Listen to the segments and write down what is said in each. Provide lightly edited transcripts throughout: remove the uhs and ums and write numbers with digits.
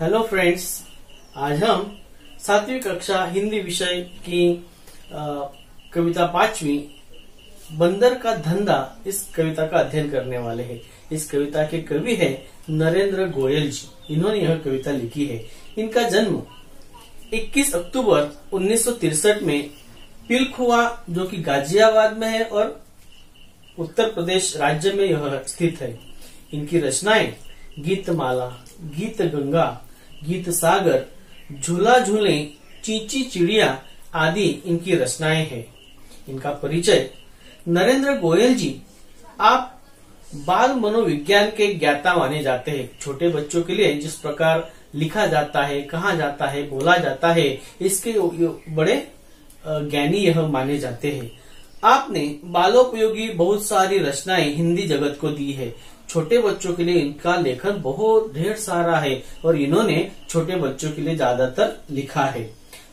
Hello friends, आज हम 7वीं कक्षा हिंदी विषय की कविता 5वीं बंदर का धंधा इस कविता का अध्ययन करने वाले हैं। इस कविता के कवि है नरेंद्र गोयल जी। इन्होंने यह कविता लिखी है। इनका जन्म 21 अक्टूबर 1963 में पिलखुआ जो कि गाजियाबाद में है और उत्तर प्रदेश राज्य में यह स्थित है। इनकी रचनाएं गीतमाला, गीत गंगा, गीत सागर, झूला झूले, चींची चिड़िया आदि इनकी रचनाएं हैं। इनका परिचय। नरेंद्र गोयल जी आप बाल मनोविज्ञान के ज्ञाता माने जाते हैं। छोटे बच्चों के लिए जिस प्रकार लिखा जाता है, कहा जाता है, बोला जाता है, इसके बड़े ज्ञानी यह माने जाते हैं। आपने बालोपयोगी बहुत सारी रचनाएं हिंदी जगत को दी है। छोटे बच्चों के लिए इनका लेखन बहुत ढेर सारा है और इन्होंने छोटे बच्चों के लिए ज्यादातर लिखा है।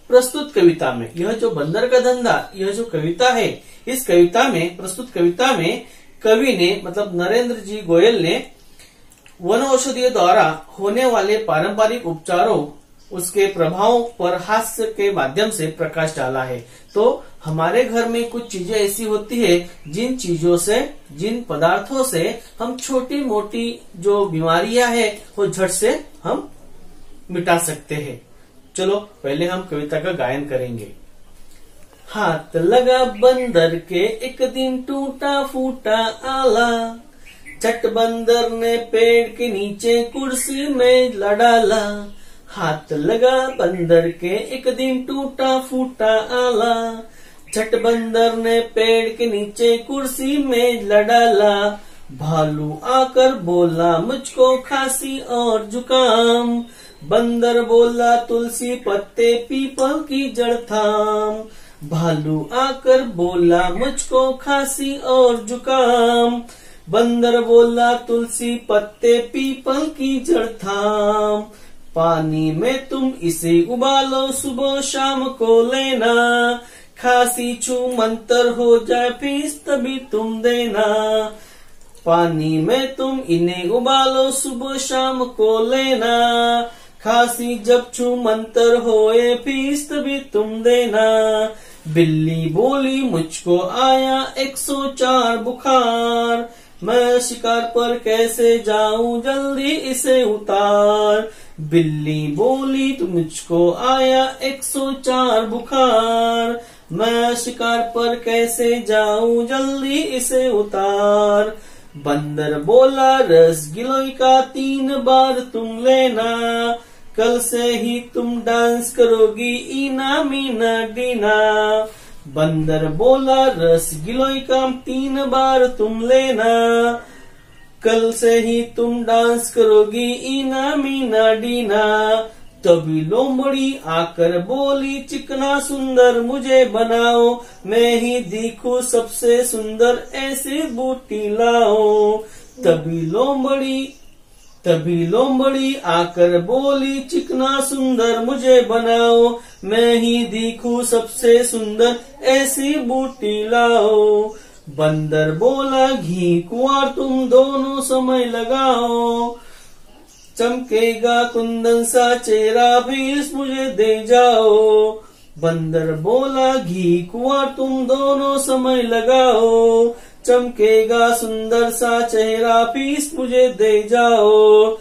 प्रस्तुत कविता में यह जो बंदर का धंधा, यह जो कविता है, इस कविता में, प्रस्तुत कविता में कवि ने मतलब नरेंद्र जी गोयल ने वन औषधियों द्वारा होने वाले पारंपरिक उपचारों, उसके प्रभाव पर हास्य के माध्यम से प्रकाश डाला है। तो हमारे घर में कुछ चीजें ऐसी होती है जिन चीजों से, जिन पदार्थों से हम छोटी मोटी जो बीमारियां हैं वो झट से हम मिटा सकते हैं। चलो पहले हम कविता का गायन करेंगे। हाथ लगा बंदर के एक दिन टूटा फूटा आला, झट बंदर ने पेड़ के नीचे कुर्सी में डाला। हाथ लगा बंदर के एक दिन टूटा फूटा आला, झट बंदर ने पेड़ के नीचे कुर्सी में डाला। भालू आकर बोला मुझको खांसी और जुकाम, बंदर बोला तुलसी पत्ते पीपल की जड़ थाम। भालू आकर बोला मुझको खांसी और जुकाम, बंदर बोला तुलसी पत्ते पीपल की जड़ थाम। पानी में तुम इसे उबालो सुबह शाम को लेना, खांसी छू मंतर हो जाए फीस तभी तुम देना। पानी में तुम इन्हें उबालो सुबह शाम को लेना, खांसी जब छू मंतर होए फीस तभी तुम देना। बिल्ली बोली मुझको आया 104 बुखार, मैं शिकार पर कैसे जाऊं जल्दी इसे उतार। बिल्ली बोली मुझको आया 104 बुखार, मैं शिकार पर कैसे जाऊं जल्दी इसे उतार। बंदर बोला रस गिलोय का 3 बार तुम लेना, कल से ही तुम डांस करोगी इना मीना डीना। बंदर बोला रस गिलोय का 3 बार तुम लेना, कल से ही तुम डांस करोगी इना मीना डीना। तभी लोमड़ी आकर बोली चिकना सुंदर मुझे बनाओ, मैं ही दिखूं सबसे सुंदर ऐसी बूटी लाओ। तभी लोमड़ी आकर बोली चिकना सुंदर मुझे बनाओ, मैं ही दिखूं सबसे सुंदर ऐसी बूटी लाओ। बंदर बोला घी कुंवर तुम दोनों समय लगाओ, चमकेगा कुंदन सा चेहरा भी मुझे दे जाओ। बंदर बोला घी कुंवर तुम दोनों समय लगाओ, चमकेगा सुंदर सा चेहरा पीस मुझे दे जाओ।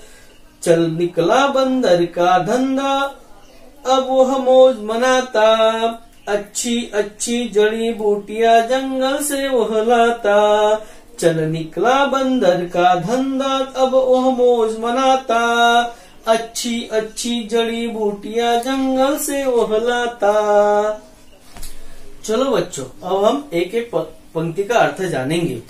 चल निकला बंदर का धंधा अब वह मौज मनाता, अच्छी अच्छी जड़ी बूटियां जंगल से वह लाता। चल निकला बंदर का धंधा अब वह मौज मनाता, अच्छी अच्छी जड़ी बूटियां जंगल से वह लाता। चलो बच्चों, अब हम एक एक पंक्ति का अर्थ जानेंगे।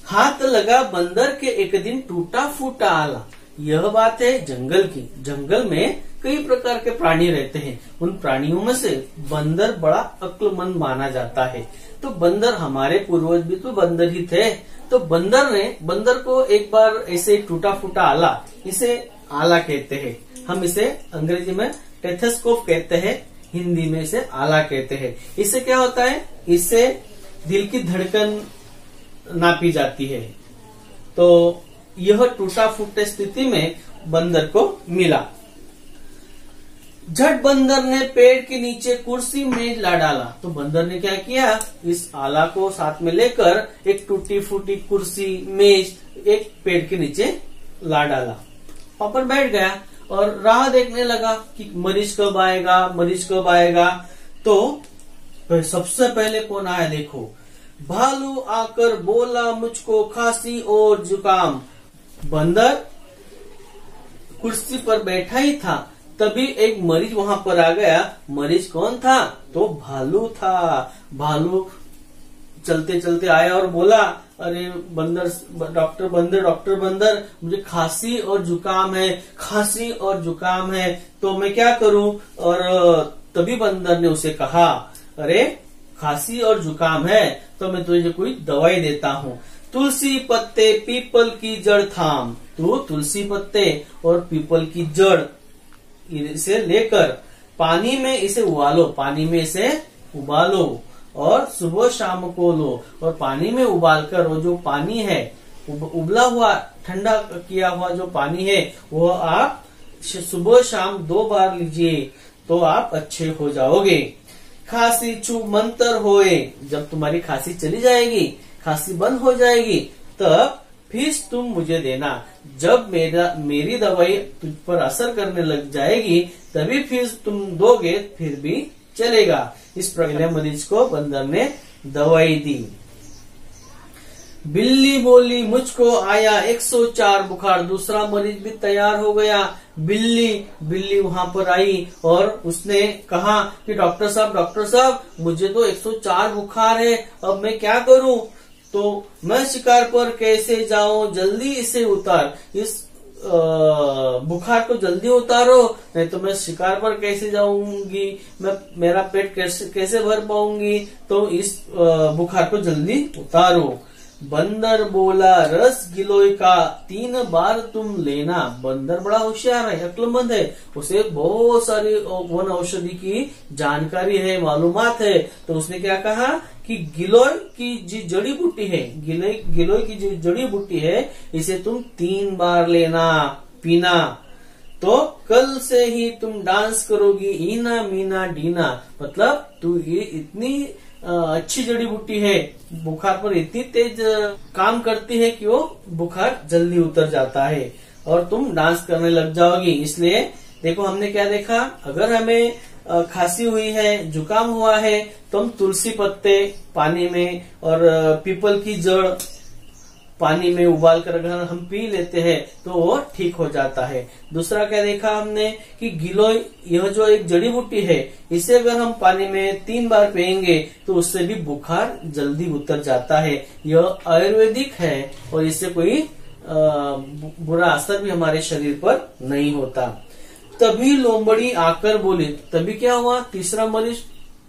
हाथ लगा बंदर के एक दिन टूटा फूटा आला। यह बात है जंगल की। जंगल में कई प्रकार के प्राणी रहते हैं। उन प्राणियों में से बंदर बड़ा अक्लमंद माना जाता है। तो बंदर, हमारे पूर्वज भी तो बंदर ही थे। तो बंदर को एक बार ऐसे टूटा फूटा आला, इसे आला कहते हैं। हम इसे अंग्रेजी में टेथोस्कोप कहते हैं, हिंदी में इसे आला कहते हैं। इससे क्या होता है, इससे दिल की धड़कन नापी जाती है। तो यह टूटा फूटे स्थिति में बंदर को मिला। झट बंदर ने पेड़ के नीचे कुर्सी मेज ला डाला। तो बंदर ने क्या किया, इस आला को साथ में लेकर एक टूटी फूटी कुर्सी मेज एक पेड़ के नीचे ला डाला। वहां पर बैठ गया और राह देखने लगा कि मरीज कब आएगा, मरीज कब आएगा। तो सबसे पहले कौन आया देखो, भालू आकर बोला मुझको खांसी और जुकाम। बंदर कुर्सी पर बैठा ही था, तभी एक मरीज वहां पर आ गया। मरीज कौन था, तो भालू था। भालू चलते चलते आया और बोला, अरे बंदर, डॉक्टर बंदर, मुझे खांसी और जुकाम है, खांसी और जुकाम है, तो मैं क्या करूं। और तभी बंदर ने उसे कहा, अरे खांसी और जुकाम है तो मैं तुझे कोई दवाई देता हूँ। तुलसी पत्ते पीपल की जड़ थाम। तो तुलसी पत्ते और पीपल की जड़ इसे लेकर पानी में इसे उबालो, पानी में इसे उबालो और सुबह शाम को लो। और पानी में उबालकर वो जो पानी है, उबला हुआ ठंडा किया हुआ जो पानी है, वो आप सुबह शाम 2 बार लीजिए तो आप अच्छे हो जाओगे। खांसी छू मंतर होए। जब तुम्हारी खांसी चली जाएगी, खांसी बंद हो जाएगी, तब फीस तुम मुझे देना। जब मेरी दवाई तुझ पर असर करने लग जाएगी, तभी फीस तुम दोगे, फिर भी चलेगा। इस प्रकार मरीज को बंदर ने दवाई दी। बिल्ली बोली मुझको आया 104 बुखार। दूसरा मरीज भी तैयार हो गया। बिल्ली वहां पर आई और उसने कहा कि डॉक्टर साहब मुझे तो 104 बुखार है, अब मैं क्या करूं। तो मैं शिकार पर कैसे जाऊं, जल्दी इसे उतार, इस बुखार को जल्दी उतारो, नहीं तो मैं शिकार पर कैसे जाऊंगी, मेरा पेट कैसे भर पाऊंगी। तो इस बुखार को जल्दी उतारो। बंदर बोला रस गिलोय का 3 बार तुम लेना। बंदर बड़ा होशियार है, अक्लमंद है, उसे बहुत सारी वन औषधि की जानकारी है, मालूमात है। तो उसने क्या कहा कि गिलोय की जो जड़ी बूटी है, गिलोय की जो जड़ी बूटी है, इसे तुम 3 बार लेना, पीना, तो कल से ही तुम डांस करोगी ईना मीना डीना। मतलब तू ये इतनी अच्छी जड़ी बूटी है, बुखार पर इतनी तेज काम करती है कि वो बुखार जल्दी उतर जाता है और तुम डांस करने लग जाओगी। इसलिए देखो हमने क्या देखा, अगर हमें खांसी हुई है, जुकाम हुआ है, तो हम तुलसी पत्ते पानी में और पीपल की जड़ पानी में उबाल कर अगर हम पी लेते हैं तो वो ठीक हो जाता है। दूसरा क्या देखा हमने कि गिलोय, यह जो एक जड़ी बूटी है, इसे अगर हम पानी में 3 बार पिएंगे तो उससे भी बुखार जल्दी उतर जाता है। यह आयुर्वेदिक है और इससे कोई बुरा असर भी हमारे शरीर पर नहीं होता। तभी लोमड़ी आकर बोली। तभी क्या हुआ, तीसरा मरीज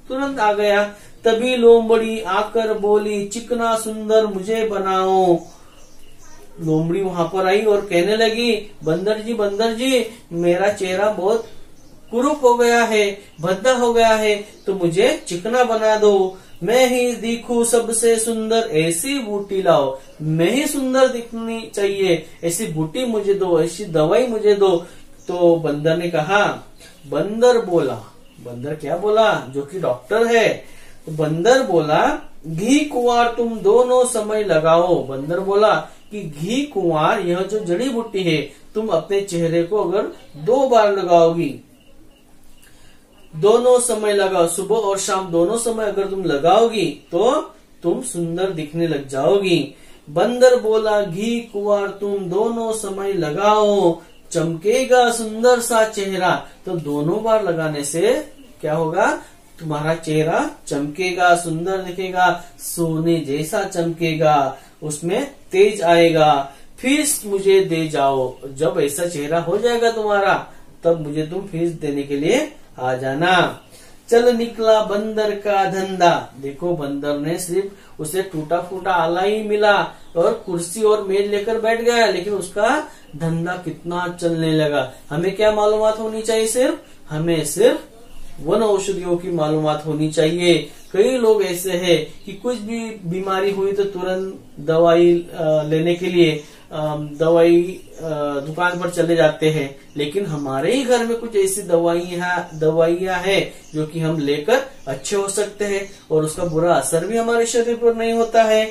तुरंत आ गया। तभी लोमड़ी आकर बोली चिकना सुंदर मुझे बनाओ। लोमड़ी वहां पर आई और कहने लगी, बंदर जी मेरा चेहरा बहुत कुरूप हो गया है, भद्दा हो गया है, तो मुझे चिकना बना दो। मैं ही दिखूं सबसे सुंदर, ऐसी बूटी लाओ। मैं ही सुंदर दिखनी चाहिए, ऐसी बूटी मुझे दो, ऐसी दवाई मुझे दो। तो बंदर ने कहा, बंदर क्या बोला, जो कि डॉक्टर है। तो बंदर बोला घी कुंवार तुम दोनों समय लगाओ। बंदर बोला कि घी कुंवार, यह जो जड़ी बूटी है, तुम अपने चेहरे को अगर 2 बार लगाओगी, दोनों समय लगाओ, सुबह और शाम दोनों समय अगर तुम लगाओगी तो तुम सुंदर दिखने लग जाओगी। बंदर बोला घी कुंवार तुम दोनों समय लगाओ, चमकेगा सुंदर सा चेहरा। तो दोनों बार लगाने से क्या होगा, तुम्हारा चेहरा चमकेगा, सुंदर दिखेगा, सोने जैसा चमकेगा, उसमें तेज आएगा। फीस मुझे दे जाओ। जब ऐसा चेहरा हो जाएगा तुम्हारा, तब मुझे तुम फीस देने के लिए आ जाना। चल निकला बंदर का धंधा। देखो बंदर ने सिर्फ उसे टूटा फूटा आला ही मिला और कुर्सी और मेज लेकर बैठ गया, लेकिन उसका धंधा कितना चलने लगा। हमें क्या मालूमात होनी चाहिए, हमें सिर्फ वन औषधियों की मालूमात होनी चाहिए। कई लोग ऐसे हैं कि कुछ भी बीमारी हुई तो तुरंत दवाई लेने के लिए दवाई दुकान पर चले जाते हैं, लेकिन हमारे ही घर में कुछ ऐसी दवाइयां हैं जो कि हम लेकर अच्छे हो सकते हैं और उसका बुरा असर भी हमारे शरीर पर नहीं होता है।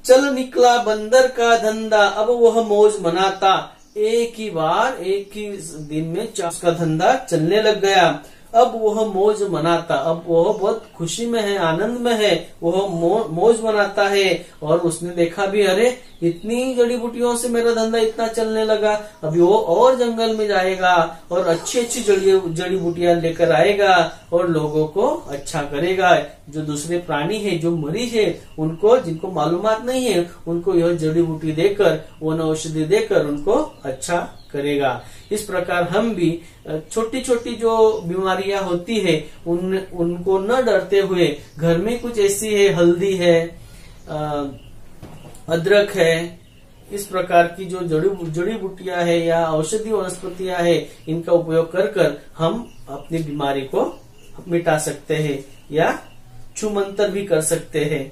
चल निकला बंदर का धंधा, अब वह मौज मनाता। एक ही दिन में उसका धंधा चलने लग गया। अब वह मौज मनाता, अब वह बहुत खुशी में है, आनंद में है, वह मौज मनाता है। और उसने देखा भी, अरे इतनी जड़ी बूटियों से मेरा धंधा इतना चलने लगा, अभी वो और जंगल में जाएगा और अच्छी अच्छी जड़ी बूटियां लेकर आएगा और लोगों को अच्छा करेगा। जो दूसरे प्राणी है, जो मरीज है, उनको जिनको मालूमात नहीं है, उनको यह जड़ी बूटी देकर, वन औषधि देकर उनको अच्छा करेगा। इस प्रकार हम भी छोटी छोटी जो बीमारियां होती है उनको न डरते हुए, घर में कुछ ऐसी है, हल्दी है, अदरक है, इस प्रकार की जो जड़ी बूटियां है या औषधि वनस्पतियां है, इनका उपयोग कर हम अपनी बीमारी को मिटा सकते हैं या छूमंतर भी कर सकते हैं।